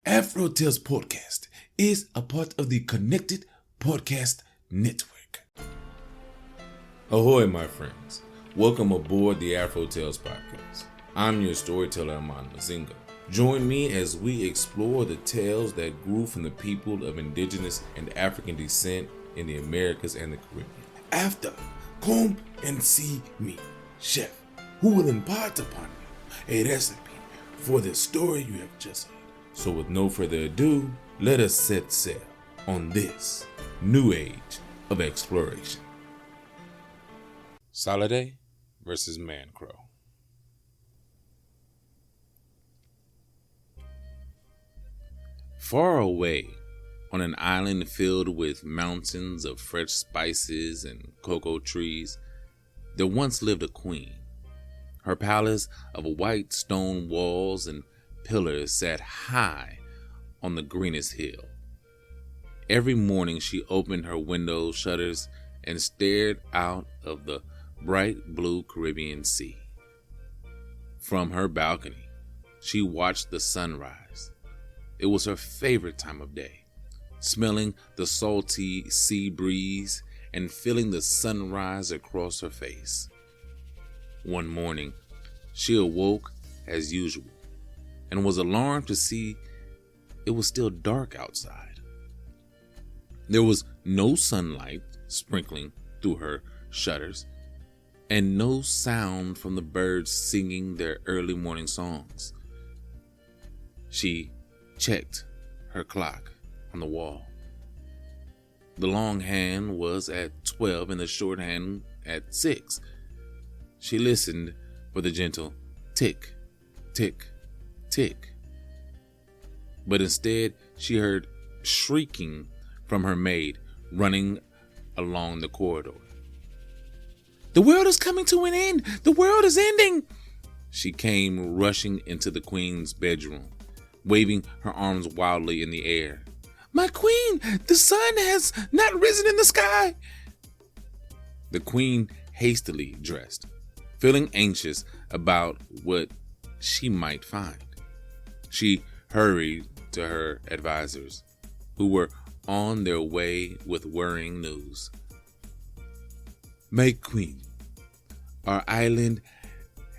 AfroTales Podcast is a part of the Connected Podcast Network. Ahoy, my friends. Welcome aboard the AfroTales Podcast. I'm your storyteller, Aman Mazinga. Join me as we explore the tales that grew from the people of indigenous and African descent in the Americas and the Caribbean. After, come and see me, chef, who will impart upon you a recipe for the story you have just heard. So with no further ado, let us set sail on this new age of exploration. Soliday versus ManCrow. Far away, on an island filled with mountains of fresh spices and cocoa trees, there once lived a queen. Her palace of white stone walls and pillars sat high on the greenest hill. Every morning she opened her window shutters and stared out of the bright blue Caribbean Sea. From her balcony, she watched the sunrise. It was her favorite time of day, smelling the salty sea breeze and feeling the sunrise across her face. One morning, she awoke as usual and was alarmed to see it was still dark outside. There was no sunlight sprinkling through her shutters and no sound from the birds singing their early morning songs. She checked her clock on the wall. The long hand was at 12 and the short hand at 6. She listened for the gentle tick, tick, tick. But instead, she heard shrieking from her maid running along the corridor. "The world is coming to an end! The world is ending!" She came rushing into the queen's bedroom, waving her arms wildly in the air. "My queen, the sun has not risen in the sky!" The queen hastily dressed, feeling anxious about what she might find. She hurried to her advisors, who were on their way with worrying news. "My queen, our island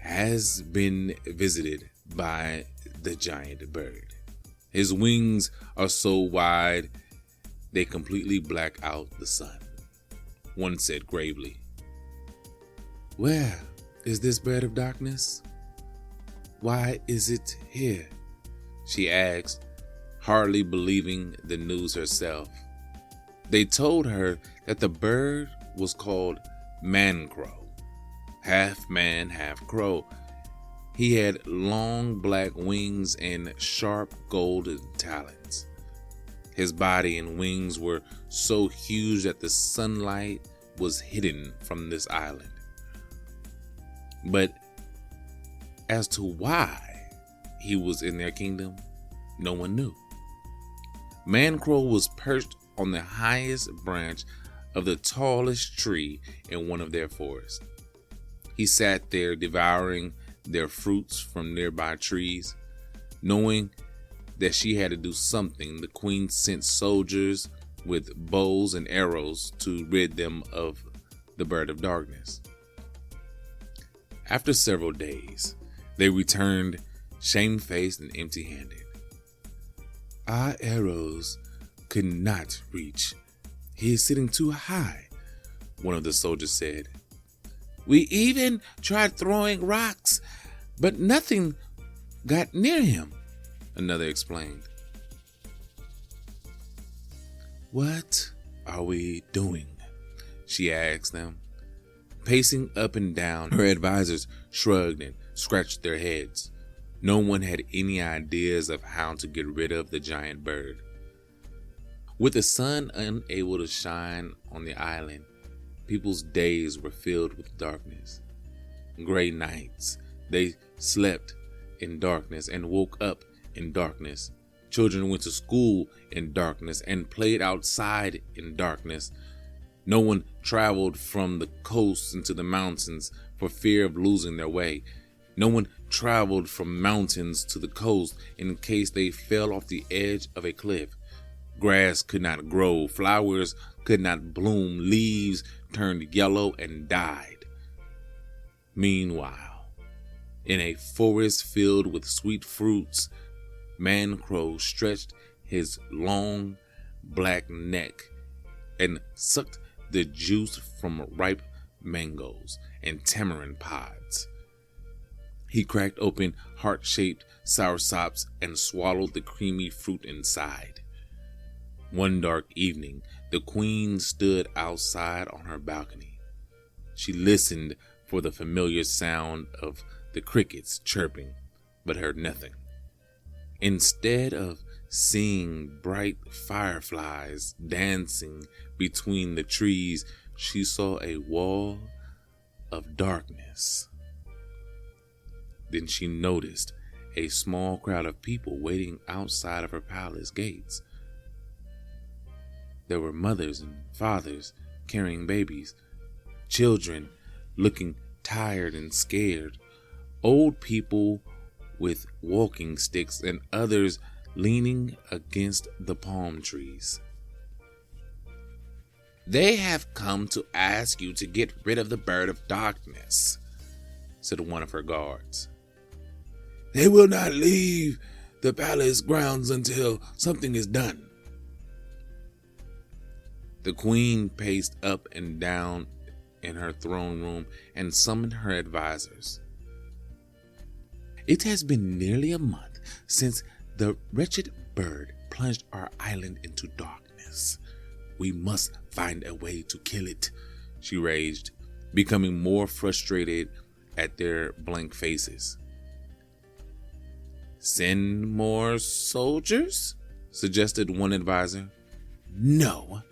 has been visited by the giant bird. His wings are so wide they completely black out the sun," one said gravely. "Where is this bird of darkness? Why is it here?" she asked, hardly believing the news herself. They told her that the bird was called ManCrow, half man, half crow. He had long black wings and sharp golden talons. His body and wings were so huge that the sunlight was hidden from this island. But as to why he was in their kingdom, no one knew. ManCrow was perched on the highest branch of the tallest tree in one of their forests. He sat there devouring their fruits from nearby trees. Knowing that she had to do something, the queen sent soldiers with bows and arrows to rid them of the bird of darkness. After several days, they returned shamefaced and empty-handed. "Our arrows could not reach. He is sitting too high," one of the soldiers said. "We even tried throwing rocks, but nothing got near him," another explained. "What are we doing?" she asked them. Pacing up and down, her advisors shrugged and scratched their heads. No one had any ideas of how to get rid of the giant bird. With the sun unable to shine on the island, people's days were filled with darkness. Gray nights, they slept in darkness and woke up in darkness. Children went to school in darkness and played outside in darkness. No one traveled from the coast into the mountains for fear of losing their way. No one traveled from mountains to the coast in case they fell off the edge of a cliff. Grass could not grow, flowers could not bloom, leaves turned yellow and died. Meanwhile, in a forest filled with sweet fruits, ManCrow stretched his long black neck and sucked the juice from ripe mangoes and tamarind pods. He cracked open heart-shaped soursops and swallowed the creamy fruit inside. One dark evening, the queen stood outside on her balcony. She listened for the familiar sound of the crickets chirping, but heard nothing. Instead of seeing bright fireflies dancing between the trees, she saw a wall of darkness. Then she noticed a small crowd of people waiting outside of her palace gates. There were mothers and fathers carrying babies, children looking tired and scared, old people with walking sticks, and others leaning against the palm trees. "They have come to ask you to get rid of the bird of darkness," said one of her guards. "They will not leave the palace grounds until something is done." The queen paced up and down in her throne room and summoned her advisors. "It has been nearly a month since the wretched bird plunged our island into darkness. We must find a way to kill it," she raged, becoming more frustrated at their blank faces. "Send more soldiers?" suggested one advisor. "No,"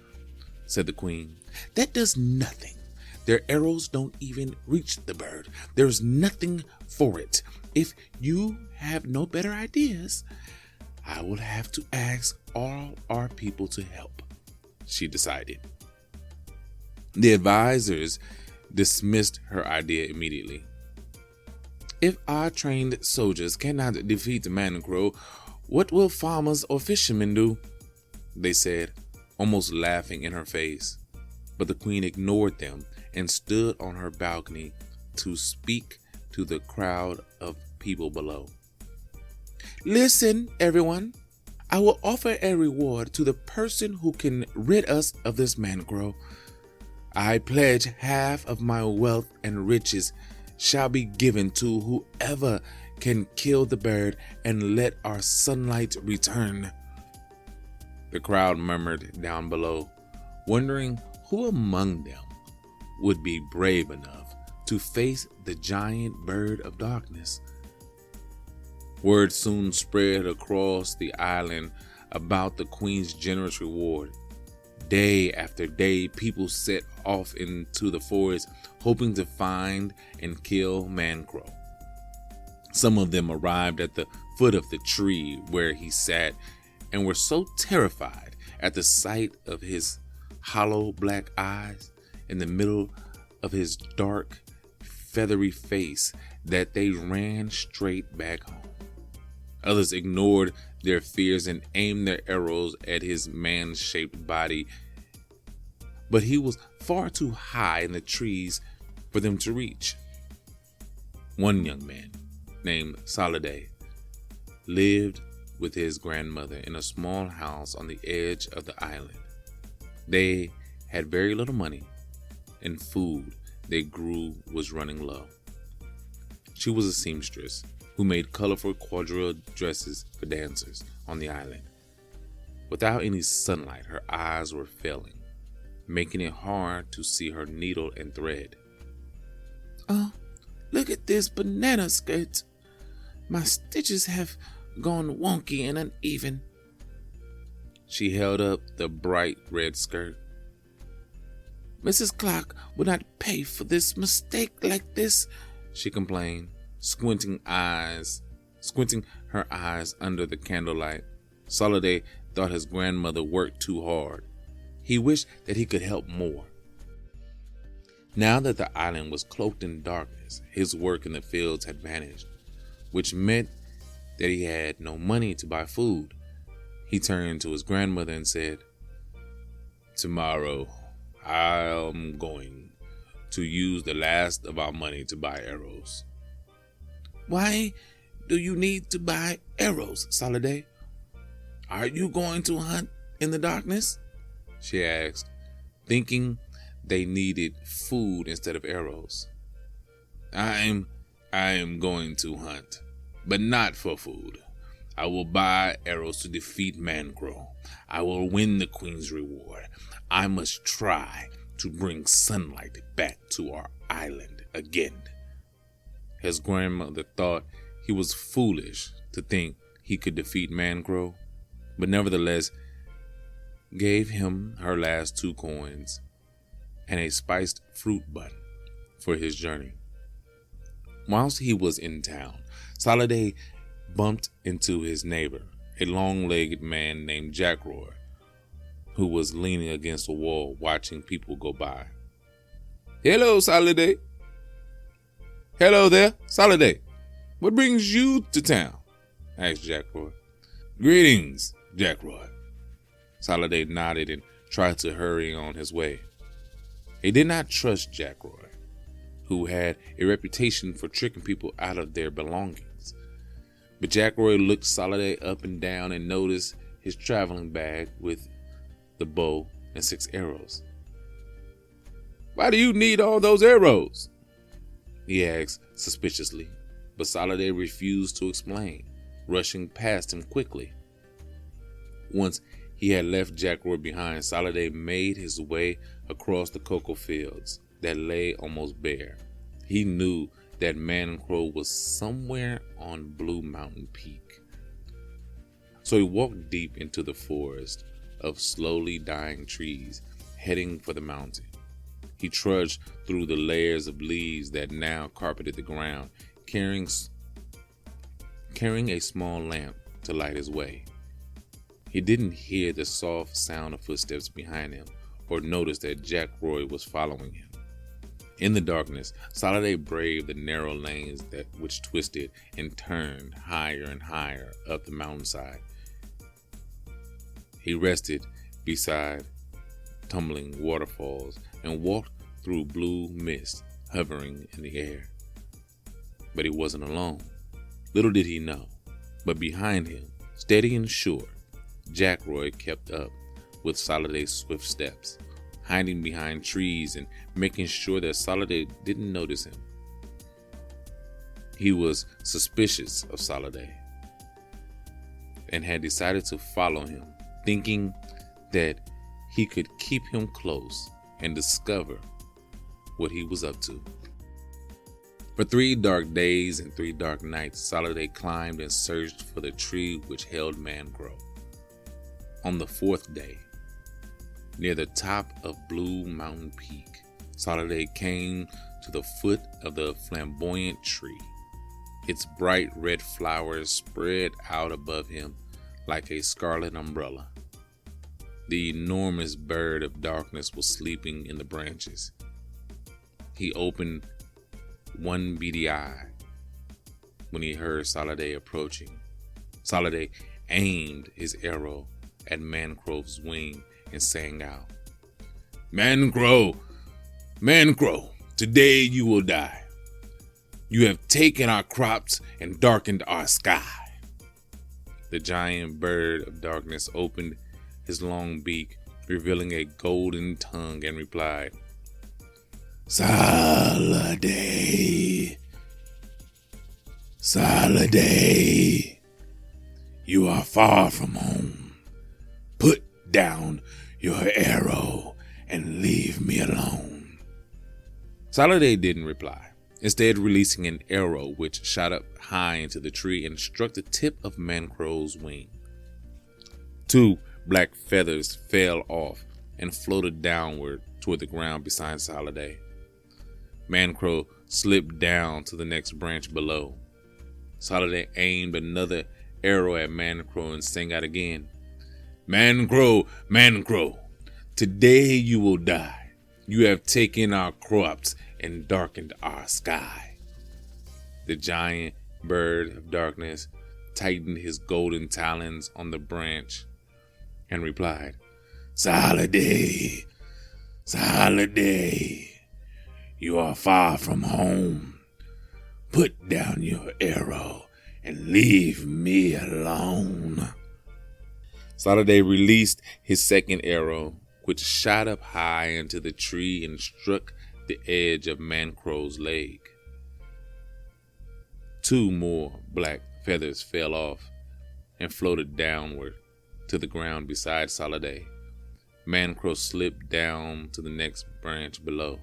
said the queen. "That does nothing. Their arrows don't even reach the bird. There's nothing for it. If you have no better ideas, I will have to ask all our people to help," she decided. The advisors dismissed her idea immediately. "If our trained soldiers cannot defeat ManCrow, what will farmers or fishermen do?" they said, almost laughing in her face. But the queen ignored them and stood on her balcony to speak to the crowd of people below. "Listen, everyone. I will offer a reward to the person who can rid us of this ManCrow. I pledge half of my wealth and riches shall be given to whoever can kill the bird and let our sunlight return." The crowd murmured down below, wondering who among them would be brave enough to face the giant bird of darkness. Word soon spread across the island about the queen's generous reward. Day after day, people set off into the forest, hoping to find and kill ManCrow. Some of them arrived at the foot of the tree where he sat and were so terrified at the sight of his hollow black eyes in the middle of his dark, feathery face that they ran straight back home. Others ignored their fears and aimed their arrows at his man-shaped body, but he was far too high in the trees for them to reach. One young man, named Soliday, lived with his grandmother in a small house on the edge of the island. They had very little money, and food they grew was running low. She was a seamstress who made colorful quadrille dresses for dancers on the island. Without any sunlight, her eyes were failing, making it hard to see her needle and thread. "Oh, look at this banana skirt. My stitches have gone wonky and uneven." She held up the bright red skirt. "Mrs. Clark would not pay for this mistake like this," she complained, squinting her eyes under the candlelight. Soliday thought his grandmother worked too hard. He wished that he could help more. Now that the island was cloaked in darkness, his work in the fields had vanished. which meant that he had no money to buy food. He turned to his grandmother and said, "Tomorrow, I'm going to use the last of our money to buy arrows." "Why do you need to buy arrows, Soliday? Are you going to hunt in the darkness?" she asked, thinking they needed food instead of arrows. I am going to hunt, but not for food. I will buy arrows to defeat ManCrow. I will win the Queen's reward. I must try to bring sunlight back to our island again." His grandmother thought he was foolish to think he could defeat ManCrow, but nevertheless gave him her last 2 coins and a spiced fruit bun for his journey. Whilst he was in town, Soliday bumped into his neighbor, a long-legged man named Jackroy, who was leaning against a wall watching people go by. "Hello, Soliday." "Hello there, Soliday. What brings you to town?" asked Jackroy. "Greetings, Jackroy." Soliday nodded and tried to hurry on his way. He did not trust Jackroy, who had a reputation for tricking people out of their belongings. But Jackroy looked Soliday up and down and noticed his traveling bag with the bow and 6 arrows. "Why do you need all those arrows?" he asked suspiciously, but Soliday refused to explain, rushing past him quickly. Once he had left Jackroy behind, Soliday made his way across the cocoa fields that lay almost bare. He knew that ManCrow was somewhere on Blue Mountain Peak. So he walked deep into the forest of slowly dying trees, heading for the mountain. He trudged through the layers of leaves that now carpeted the ground, carrying a small lamp to light his way. He didn't hear the soft sound of footsteps behind him or notice that Jackroy was following him. In the darkness, Soliday braved the narrow lanes which twisted and turned higher and higher up the mountainside. He rested beside tumbling waterfalls and walked through blue mist hovering in the air. But he wasn't alone. Little did he know, but behind him, steady and sure, Jackroy kept up with Soliday's swift steps, hiding behind trees and making sure that Soliday didn't notice him. He was suspicious of Soliday and had decided to follow him, thinking that he could keep him close and discover what he was up to. For 3 dark days and 3 dark nights, Soliday climbed and searched for the tree which held ManCrow. On the 4th day, near the top of Blue Mountain Peak, Soliday came to the foot of the flamboyant tree. Its bright red flowers spread out above him like a scarlet umbrella. The enormous bird of darkness was sleeping in the branches. He opened one beady eye when he heard Soliday approaching. Soliday aimed his arrow at ManCrow's wing and sang out, "ManCrow, ManCrow, today you will die. You have taken our crops and darkened our sky." The giant bird of darkness opened his long beak, revealing a golden tongue, and replied, "Soliday, Soliday, you are far from home. Put down your arrow and leave me alone." Soliday didn't reply, instead releasing an arrow which shot up high into the tree and struck the tip of ManCrow's wing. 2 black feathers fell off and floated downward toward the ground beside Soliday. ManCrow slipped down to the next branch below. Soliday aimed another arrow at ManCrow and sang out again, "ManCrow, ManCrow, today you will die. You have taken our crops and darkened our sky." The giant bird of darkness tightened his golden talons on the branch and replied, "Soliday, Soliday, you are far from home. Put down your arrow and leave me alone." Soliday released his second arrow, which shot up high into the tree and struck the edge of ManCrow's leg. 2 more black feathers fell off and floated downward to the ground beside Soliday. ManCrow slipped down to the next branch below.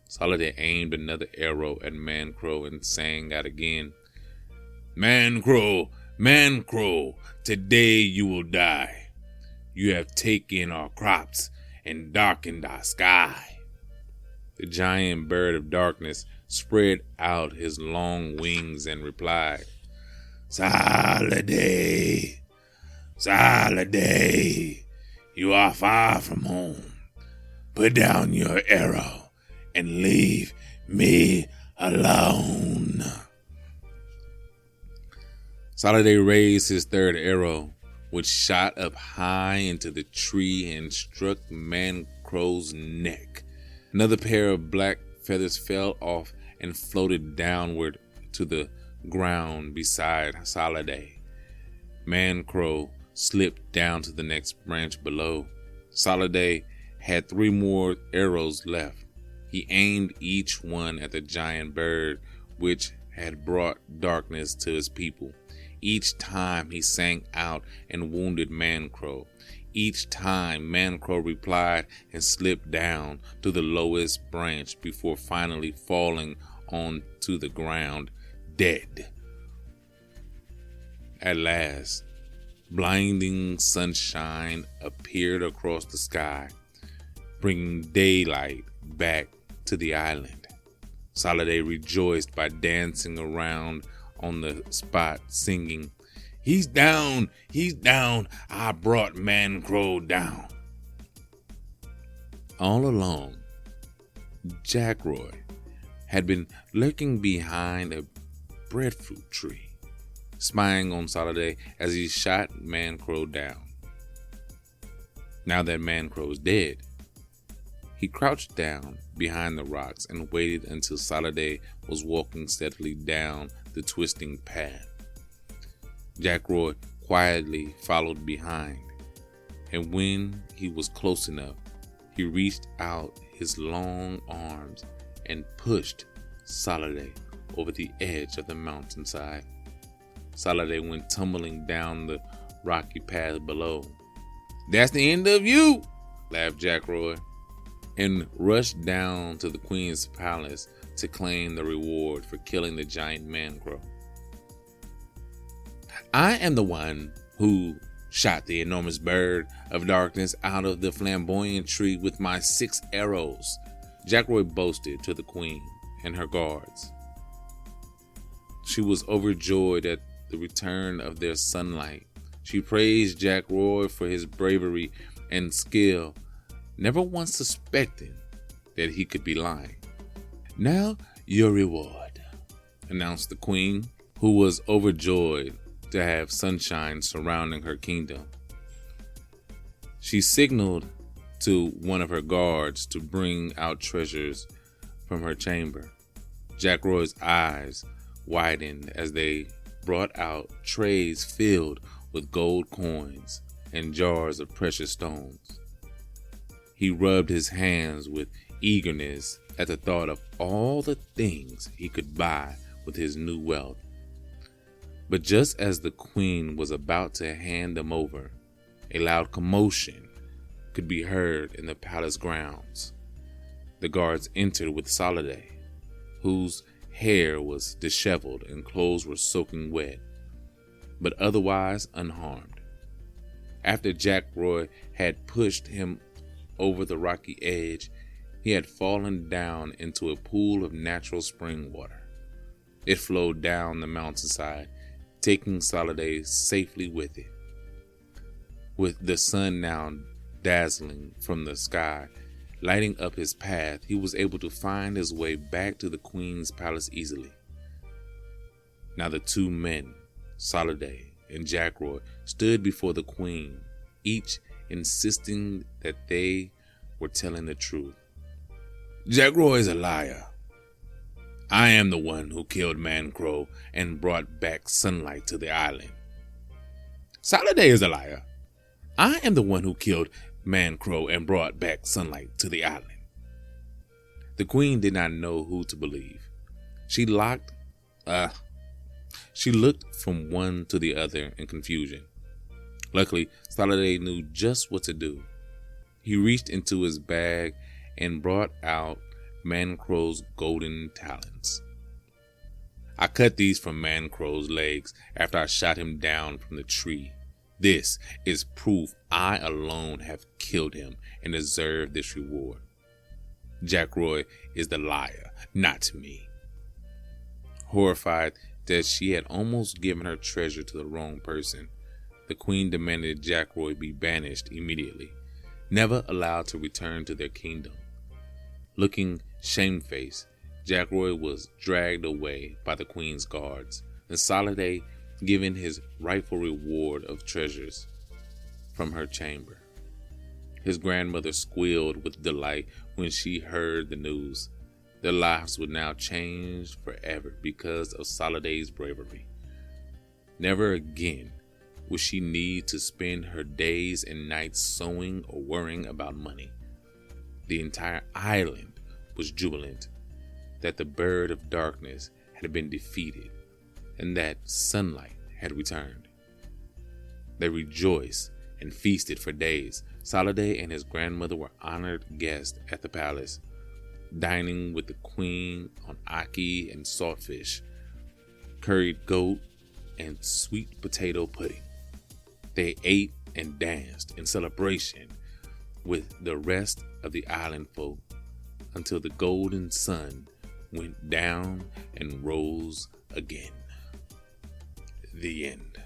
Soliday aimed another arrow at ManCrow and sang out again, "ManCrow, ManCrow, today you will die. You have taken our crops and darkened our sky." The giant bird of darkness spread out his long wings and replied, "Soliday, Soliday, you are far from home. Put down your arrow and leave me alone." Soliday raised his third arrow, which shot up high into the tree and struck ManCrow's neck. Another pair of black feathers fell off and floated downward to the ground beside Soliday. ManCrow slipped down to the next branch below. Soliday had 3 more arrows left. He aimed each one at the giant bird, which had brought darkness to his people. Each time he sang out and wounded ManCrow. Each time ManCrow replied and slipped down to the lowest branch before finally falling onto the ground, dead. At last, blinding sunshine appeared across the sky, bringing daylight back to the island. Soliday rejoiced by dancing around on the spot, singing, "He's down, he's down, I brought ManCrow down." All along, Jack Roy had been lurking behind a breadfruit tree, spying on Soliday as he shot ManCrow down. Now that ManCrow is dead, he crouched down behind the rocks and waited until Soliday was walking steadily down the twisting path. Jack Roy quietly followed behind, and when he was close enough, he reached out his long arms and pushed Soliday over the edge of the mountainside. Soliday went tumbling down the rocky path below. "That's the end of you," laughed Jack Roy, and rushed down to the Queen's palace to claim the reward for killing the giant ManCrow. "I am the one who shot the enormous bird of darkness out of the flamboyant tree with my 6 arrows," Jack Roy boasted to the Queen and her guards. She was overjoyed at the return of their sunlight. She praised Jack Roy for his bravery and skill, never once suspecting that he could be lying. "Now your reward," announced the Queen, who was overjoyed to have sunshine surrounding her kingdom. She signaled to one of her guards to bring out treasures from her chamber. Jack Roy's eyes widened as they brought out trays filled with gold coins and jars of precious stones. He rubbed his hands with eagerness at the thought of all the things he could buy with his new wealth. But just as the Queen was about to hand them over, a loud commotion could be heard in the palace grounds. The guards entered with Soliday, whose hair was disheveled and clothes were soaking wet, but otherwise unharmed. After Jack Roy had pushed him over the rocky edge, he had fallen down into a pool of natural spring water. It flowed down the mountainside, taking Soliday safely with it. With the sun now dazzling from the sky, lighting up his path, he was able to find his way back to the Queen's palace easily. Now the two men, Soliday and Jackroy, stood before the queen, each insisting that they were telling the truth. Jackroy is a liar. I am the one who killed ManCrow and brought back sunlight to the island. Soliday is a liar. I am the one who killed ManCrow and brought back sunlight to the island. The queen did not know who to believe. She looked from one to the other in confusion. Luckily, Soliday knew just what to do. He reached into his bag and brought out ManCrow's golden talons. I cut these from ManCrow's legs after I shot him down from the tree. This is proof I alone have killed him and deserve this reward. Jackroy is the liar, not me. Horrified that she had almost given her treasure to the wrong person, the queen demanded Jackroy be banished immediately, never allowed to return to their kingdom. Looking shamefaced, Jackroy was dragged away by the queen's guards, and Soliday given his rightful reward of treasures from her chamber. His grandmother squealed with delight when she heard the news. Their lives would now change forever because of Soliday's bravery. Never again would she need to spend her days and nights sewing or worrying about money. The entire island was jubilant that the bird of darkness had been defeated and that sunlight had returned. They rejoiced and feasted for days. Soliday and his grandmother were honored guests at the palace, dining with the queen on ackee and saltfish, curried goat, and sweet potato pudding. They ate and danced in celebration with the rest of the island folk until the golden sun went down and rose again. The end.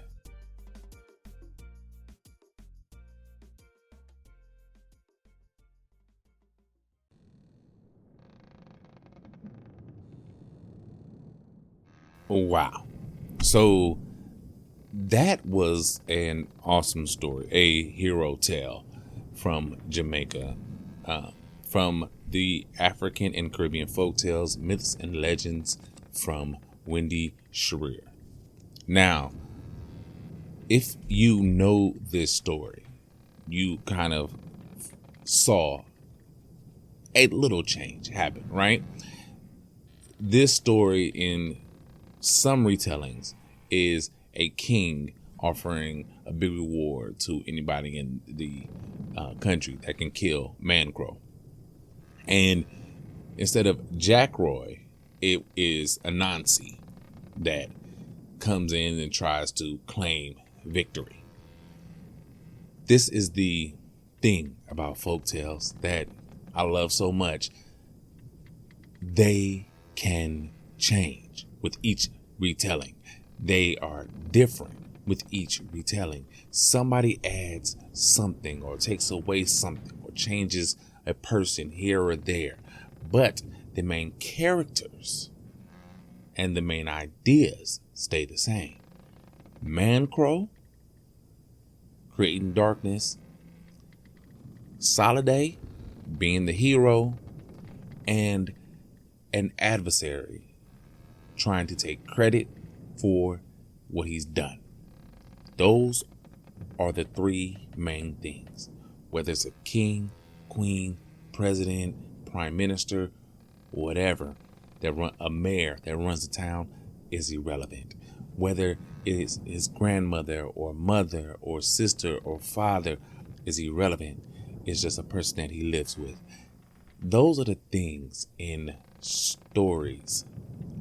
Wow. So that was an awesome story, a hero tale from Jamaica, from the African and Caribbean folktales, myths, and legends from Wendy Shearer. Now, if you know this story, you kind of saw a little change happen, right? This story in some retellings is a king offering a big reward to anybody in the country that can kill ManCrow. And instead of Jackroy, it is Anansi that comes in and tries to claim victory. This is the thing about folktales that I love so much. They can change with each retelling. They are different with each retelling. Somebody adds something or takes away something or changes a person here or there. But the main characters and the main ideas stay the same. ManCrow, creating darkness. Soliday, being the hero. And an adversary trying to take credit for what he's done. Those are the three main things. Whether it's a king, queen, president, prime minister, whatever, a mayor that runs the town is irrelevant. Whether it's his grandmother or mother or sister or father is irrelevant. It's just a person that he lives with. Those are the things in stories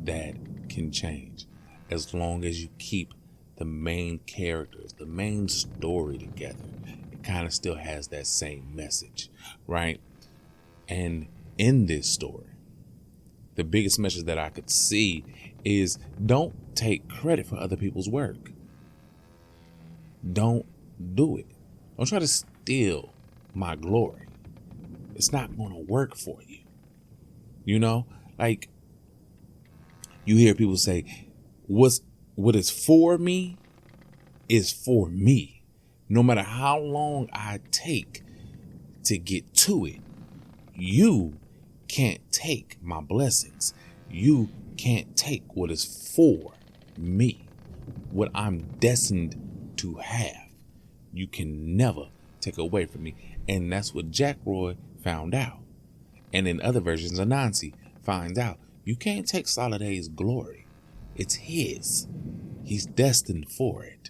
that can change as long as you keep the main characters, the main story together. It kind of still has that same message, right? And in this story, the biggest message that I could see is don't take credit for other people's work. Don't do it. Don't try to steal my glory. It's not going to work for you. You know, like you hear people say, what's what is for me is for me. No matter how long I take to get to it, you can't take my blessings. You can't take what is for me, what I'm destined to have. You can never take away from me. And that's what Jack Roy found out. And in other versions of Nancy finds out. You can't take Soliday's glory. It's his. He's destined for it.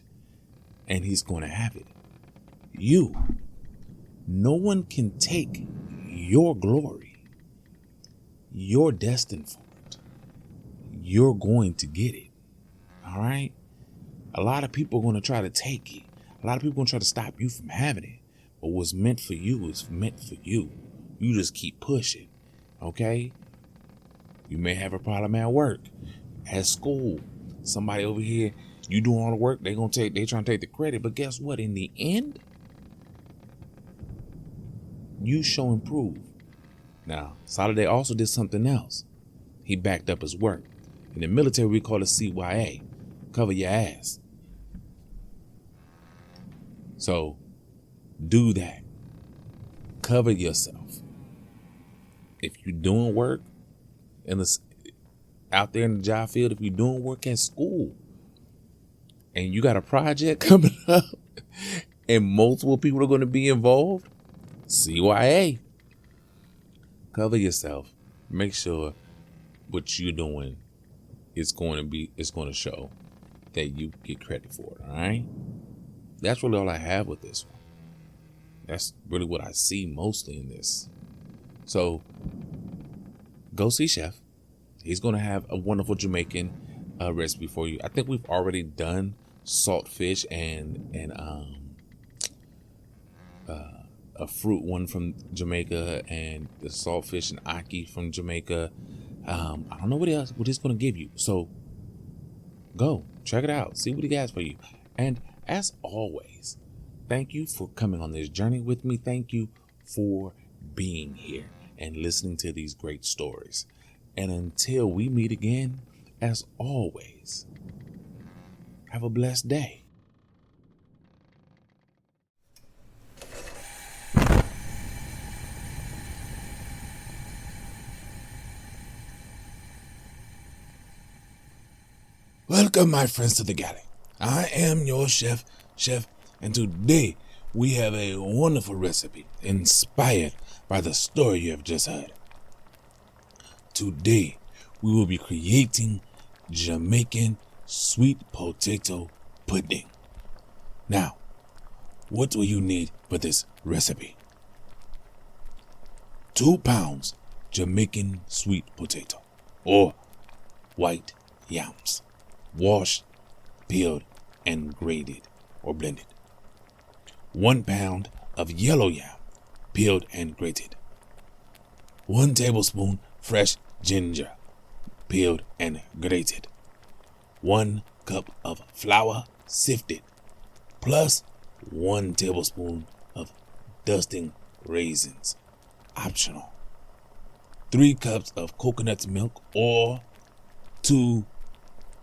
And he's going to have it. You. No one can take your glory. You're destined for it. You're going to get it. All right? A lot of people are going to try to take it. A lot of people are going to try to stop you from having it. But what's meant for you is meant for you. You just keep pushing. Okay? You may have a problem at work, at school. Somebody over here, you doing all the work, they trying to take the credit. But guess what? In the end, you show and prove. Now, Soliday also did something else. He backed up his work. In the military, we call it CYA. Cover your ass. So, do that. Cover yourself. If you're doing work out there in the job field, if you're doing work at school, and you got a project coming up, and multiple people are going to be involved, CYA. Cover yourself. Make sure what you're doing is going to show that you get credit for it. All right. That's really all I have with this one. That's really what I see mostly in this. So go see Chef. He's going to have a wonderful Jamaican recipe for you. I think we've already done saltfish and a fruit one from Jamaica, and the saltfish and ackee from Jamaica. I don't know what he's going to give you. So go check it out. See what he has for you. And as always, thank you for coming on this journey with me. Thank you for being here and listening to these great stories. And until we meet again, as always, have a blessed day. Welcome, my friends, to the Galley. I am your chef, and today we have a wonderful recipe inspired by the story you have just heard. Today, we will be creating Jamaican sweet potato pudding. Now, what do you need for this recipe? 2 pounds Jamaican sweet potato, or white yams, washed, peeled, and grated or blended. 1 pound of yellow yam, peeled and grated. 1 tablespoon fresh ginger, peeled and grated. 1 cup of flour, sifted, plus 1 tablespoon of dusting raisins, optional. 3 cups of coconut milk or 2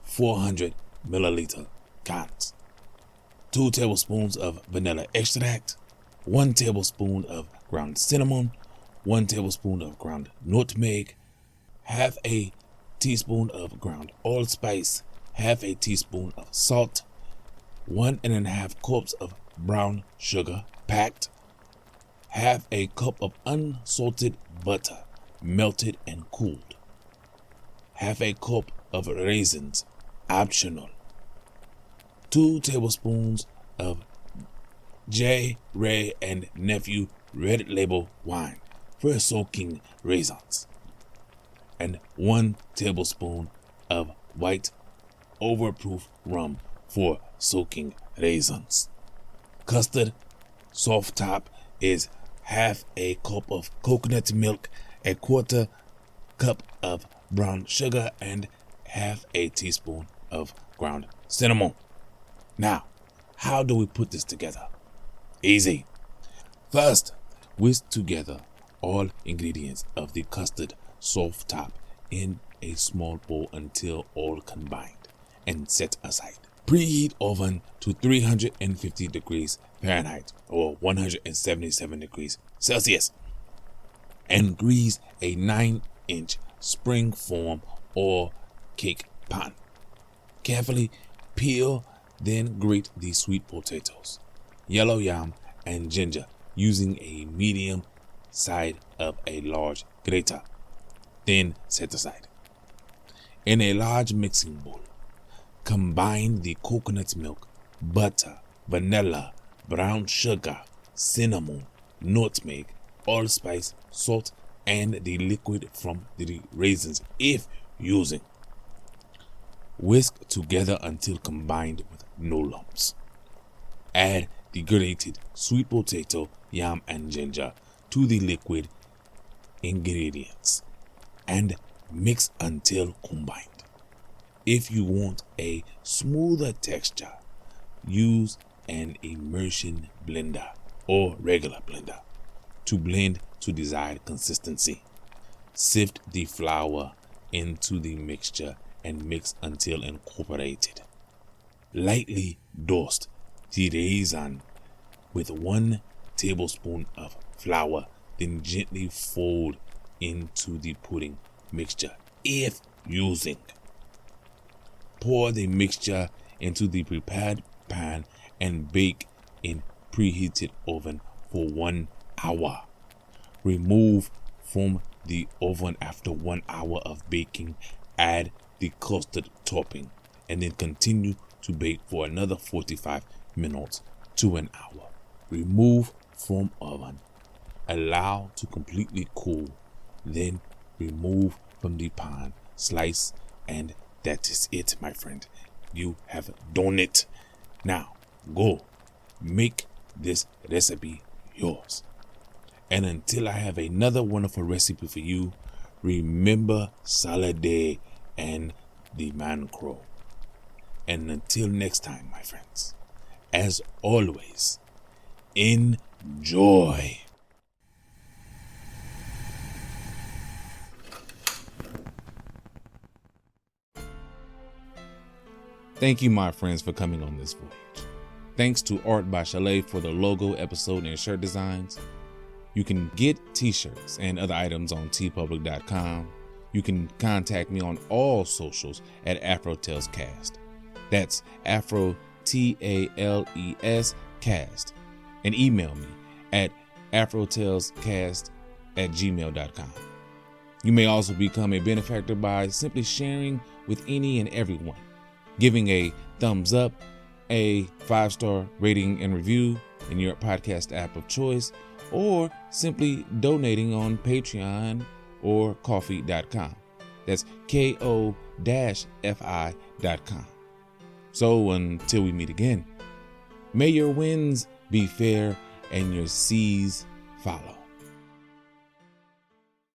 400 milliliter cans. 2 tablespoons of vanilla extract, 1 tablespoon of ground cinnamon, 1 tablespoon of ground nutmeg, half a teaspoon of ground allspice, half a teaspoon of salt, 1.5 cups of brown sugar packed, half a cup of unsalted butter melted and cooled, half a cup of raisins, optional, 2 tablespoons of J. Ray and Nephew Red Label wine for soaking raisins, and 1 tablespoon of white overproof rum for soaking raisins. Custard soft top is half a cup of coconut milk, 1/4 cup of brown sugar, and half a teaspoon of ground cinnamon. Now, how do we put this together? Easy. First, whisk together all ingredients of the custard soft top in a small bowl until all combined, and set aside. Preheat oven to 350 degrees Fahrenheit or 177 degrees Celsius. And grease a 9-inch spring form or cake pan. Carefully peel, then grate the sweet potatoes, yellow yam, and ginger using a medium side of a large grater. Then set aside. In a large mixing bowl, combine the coconut milk, butter, vanilla, brown sugar, cinnamon, nutmeg, allspice, salt, and the liquid from the raisins if using. Whisk together until combined with no lumps. Add the grated sweet potato, yam, and ginger to the liquid ingredients and mix until combined. If you want a smoother texture, use an immersion blender or regular blender to blend to desired consistency. Sift the flour into the mixture and mix until incorporated. Lightly dust the raisin with 1 tablespoon of flour, then gently fold into the pudding mixture if using. Pour the mixture into the prepared pan and bake in preheated oven for 1 hour. Remove from the oven after 1 hour of baking. Add the custard topping and then continue to bake for another 45 minutes to an hour. Remove from oven. Allow to completely cool. Then remove from the pan. Slice, and that is it, my friend. You have done it. Now, go make this recipe yours. And until I have another wonderful recipe for you, remember Soliday and the ManCrow. And until next time, my friends, as always, enjoy. Thank you, my friends, for coming on this voyage. Thanks to Art by Chalet for the logo, episode, and shirt designs. You can get t-shirts and other items on tpublic.com. You can contact me on all socials at AfroTalesCast. That's AfroTalesCast. And email me at AfroTalesCast@gmail.com. You may also become a benefactor by simply sharing with any and everyone, giving a thumbs up, a 5-star rating and review in your podcast app of choice, or simply donating on Patreon or Ko-fi.com. That's KO-fi.com. So until we meet again, may your winds be fair and your seas follow.